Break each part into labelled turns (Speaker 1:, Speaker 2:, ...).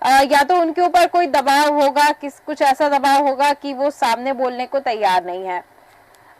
Speaker 1: या तो उनके ऊपर कोई दबाव होगा, कुछ ऐसा दबाव होगा कि वो सामने बोलने को तैयार नहीं है।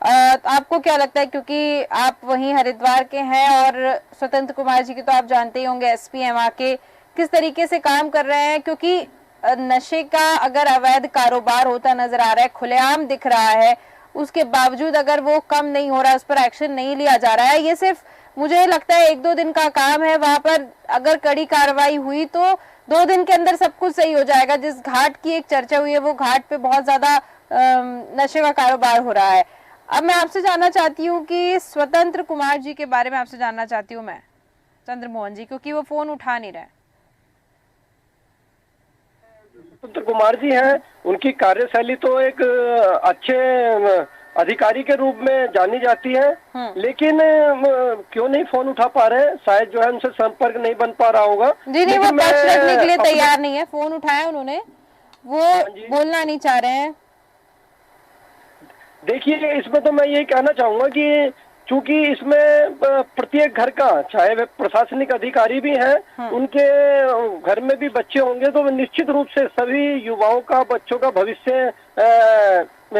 Speaker 1: तो आपको क्या लगता है, क्योंकि आप वहीं हरिद्वार के हैं और स्वतंत्र कुमार जी की तो आप जानते ही होंगे, एसपी हैं वहाँ के, किस तरीके से काम कर रहे हैं, क्योंकि नशे का अगर अवैध कारोबार होता नजर आ रहा है, खुलेआम दिख रहा है, उसके बावजूद अगर वो कम नहीं हो रहा है, उस पर एक्शन नहीं लिया जा रहा है। ये सिर्फ मुझे लगता है 1-2 दिन का काम है। वहां पर अगर कड़ी कार्रवाई हुई तो 2 दिन के अंदर सब कुछ सही हो जाएगा। जिस घाट की एक चर्चा हुई है, वो घाट पे बहुत ज्यादा नशे का कारोबार हो रहा है। अब मैं आपसे जानना चाहती हूँ कि स्वतंत्र कुमार जी के बारे में आपसे जानना चाहती हूँ मैं, चंद्रमोहन जी, क्योंकि वो फोन उठा नहीं रहे।
Speaker 2: स्वतंत्र कुमार जी हैं, उनकी कार्यशैली तो एक अच्छे अधिकारी के रूप में जानी जाती है, लेकिन क्यों नहीं फोन उठा पा रहे हैं? शायद जो है उनसे संपर्क नहीं बन पा रहा होगा।
Speaker 1: जी नहीं, वो पक्ष रखने के लिए तैयार नहीं है। फोन उठाया उन्होंने, वो बोलना नहीं चाह रहे हैं।
Speaker 2: देखिए, इसमें तो मैं यही कहना चाहूंगा कि चूंकि इसमें प्रत्येक घर का, चाहे वे प्रशासनिक अधिकारी भी हैं, उनके घर में भी बच्चे होंगे, तो निश्चित रूप से सभी युवाओं का, बच्चों का भविष्य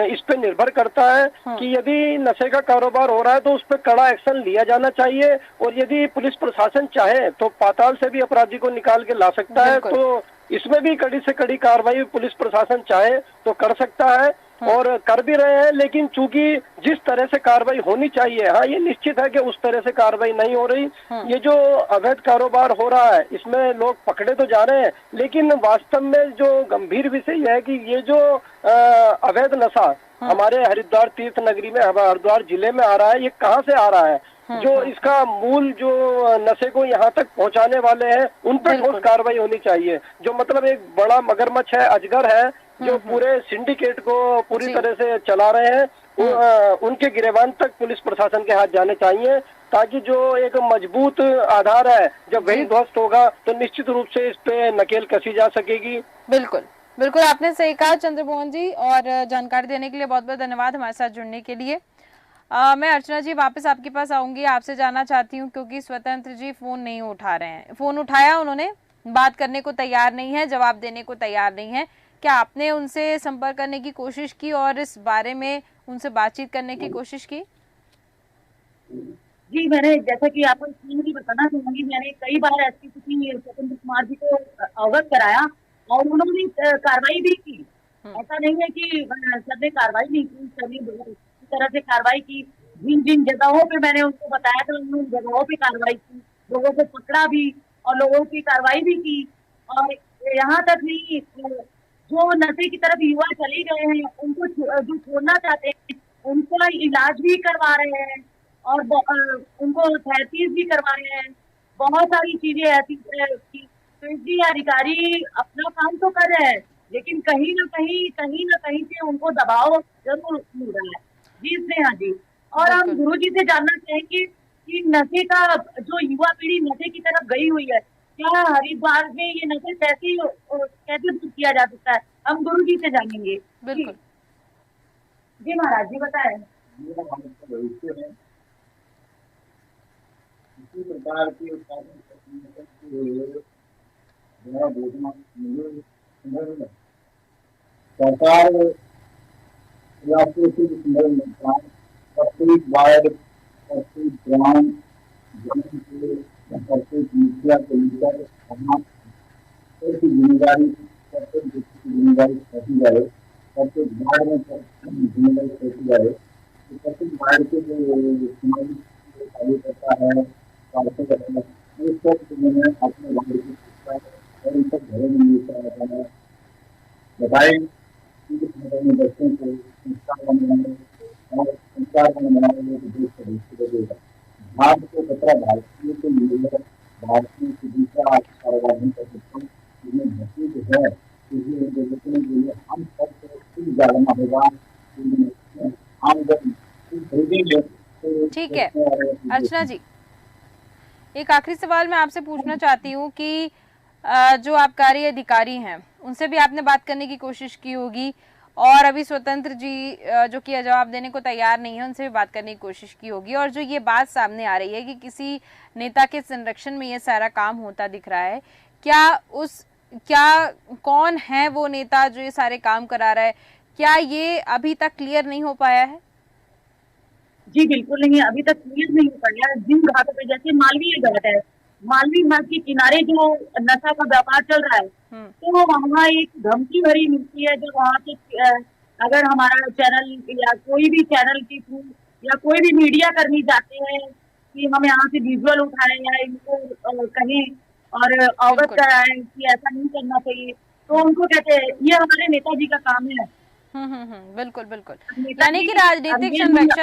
Speaker 2: इस पे निर्भर करता है कि यदि नशे का कारोबार हो रहा है तो उस पर कड़ा एक्शन लिया जाना चाहिए, और यदि पुलिस प्रशासन चाहे तो पाताल से भी अपराधी को निकाल के ला सकता है। तो इसमें भी कड़ी से कड़ी कार्रवाई पुलिस प्रशासन चाहे तो कर सकता है, और कर भी रहे हैं। लेकिन चूंकि जिस तरह से कार्रवाई होनी चाहिए, हाँ ये निश्चित है कि उस तरह से कार्रवाई नहीं हो रही। ये जो अवैध कारोबार हो रहा है, इसमें लोग पकड़े तो जा रहे हैं, लेकिन वास्तव में जो गंभीर विषय है कि ये जो अवैध नशा हमारे हरिद्वार तीर्थ नगरी में, हरिद्वार जिले में आ रहा है, ये कहाँ से आ रहा है? जो इसका मूल जो नशे को यहाँ तक पहुँचाने वाले हैं, उन पर ठोस कार्रवाई होनी चाहिए। जो मतलब एक बड़ा मगरमच्छ है, अजगर है, जो पूरे सिंडिकेट को पूरी तरह से चला रहे हैं, उनके गिरेबान तक पुलिस प्रशासन के हाथ जाने चाहिए, ताकि जो एक मजबूत आधार है, जब वही ध्वस्त होगा तो निश्चित रूप से इस पे नकेल कसी जा सकेगी।
Speaker 1: बिल्कुल बिल्कुल, आपने सही कहा चंद्रमोहन जी, और जानकारी देने के लिए बहुत बहुत धन्यवाद हमारे साथ जुड़ने के लिए। मैं अर्चना जी वापस आपके पास आऊंगी, आपसे जानना चाहती हूँ, क्योंकि स्वतंत्र जी फोन नहीं उठा रहे हैं। फोन उठाया उन्होंने, बात करने को तैयार नहीं है, जवाब देने को तैयार नहीं है। क्या आपने उनसे संपर्क करने की कोशिश की और इस बारे में उनसे बातचीत करने की कोशिश की?
Speaker 3: जी, मैंने, जैसा कि आपको इसलिए बताना चाहूंगी, मैंने कई बार ऐसी स्वतंत्र कुमार जी को अवगत कराया और उन्होंने कार्रवाई भी की। ऐसा नहीं है कि सर ने कार्रवाई नहीं की, सर ने इस तरह से कार्रवाई की। जिन जिन जगहों पे मैंने उनको बताया था, उन जगहों पे कार्रवाई की, लोगों को पकड़ा भी और लोगों की कार्रवाई भी की। और यहाँ तक नहीं, जो नशे की तरफ युवा चले गए हैं, उनको जो छोड़ना चाहते हैं, उनका इलाज भी करवा रहे हैं और उनको थेरेपीज भी करवा रहे हैं। बहुत सारी चीजें ऐसी तो इसलिए अधिकारी अपना काम तो कर रहे हैं, लेकिन कहीं ना कहीं से उनको दबाव जरूर मिल रहा है। जी स्नेहा जी, और हम गुरु जी से जानना चाहेंगे कि नशे का जो युवा पीढ़ी नशे की तरफ गई हुई है, क्या हरिद्वार में ये नशे कैसे दूर किया जा सकता है? हम गुरु जी से जानेंगे।
Speaker 1: बिल्कुल
Speaker 3: जी महाराज जी, बताएं।
Speaker 4: इसी प्रकार की सरकार प्रत्येक वार्ड, प्रत्येक ग्राम, प्रत्येक मुखिया को लेकर जिम्मेदारी, प्रत्येक जिम्मेदारी सौंपी जाए, प्रत्येक वार्ड में जिम्मेदारी सौंपी जाए। प्रत्येक वार्ड के जो समाज कार्यकर्ता है, अपने वार्ड की और इन सब घरों में मिलता है बताएं बच्चों को संस्कार बनाने और संस्कार बनाने के देश का भविष्य देगा। भारत को खतरा भारतीय को मिलेगा, भारतीय को दूसरा कारोबार नहीं कर सकता। इसमें भर्ती जो है, बचने के लिए हम सबको जाना होगा। हम जब खरीदेंगे।
Speaker 1: ठीक है अर्चना जी, एक आखिरी सवाल मैं आपसे पूछना चाहती हूँ कि जो आबकारी अधिकारी हैं उनसे भी आपने बात करने की कोशिश की होगी, और अभी स्वतंत्र जी जो कि जवाब देने को तैयार नहीं है, उनसे भी बात करने की कोशिश की होगी। और जो ये बात सामने आ रही है कि किसी नेता के संरक्षण में ये सारा काम होता दिख रहा है, क्या उस क्या कौन है वो नेता जो ये सारे काम करा रहा है, क्या ये अभी तक क्लियर नहीं हो पाया है?
Speaker 3: जी बिल्कुल नहीं, अभी तक क्लियर नहीं हो पाया। जिन घाटों पे, जैसे मालवीय घाट है, मालवीय घाट के किनारे जो नशा का व्यापार चल रहा है, तो वहाँ एक धमकी भरी मिलती है। जब वहाँ से अगर हमारा चैनल या कोई भी चैनल के थ्रू या कोई भी मीडिया कर्मी जाते हैं कि हम यहाँ से विजुअल उठाएं या इनको कहें और अवगत कराएं कि ऐसा नहीं करना चाहिए, तो उनको कहते हैं ये हमारे नेताजी का काम है।
Speaker 1: बिल्कुल बिल्कुल, यानी कि राजनीतिक संरक्षण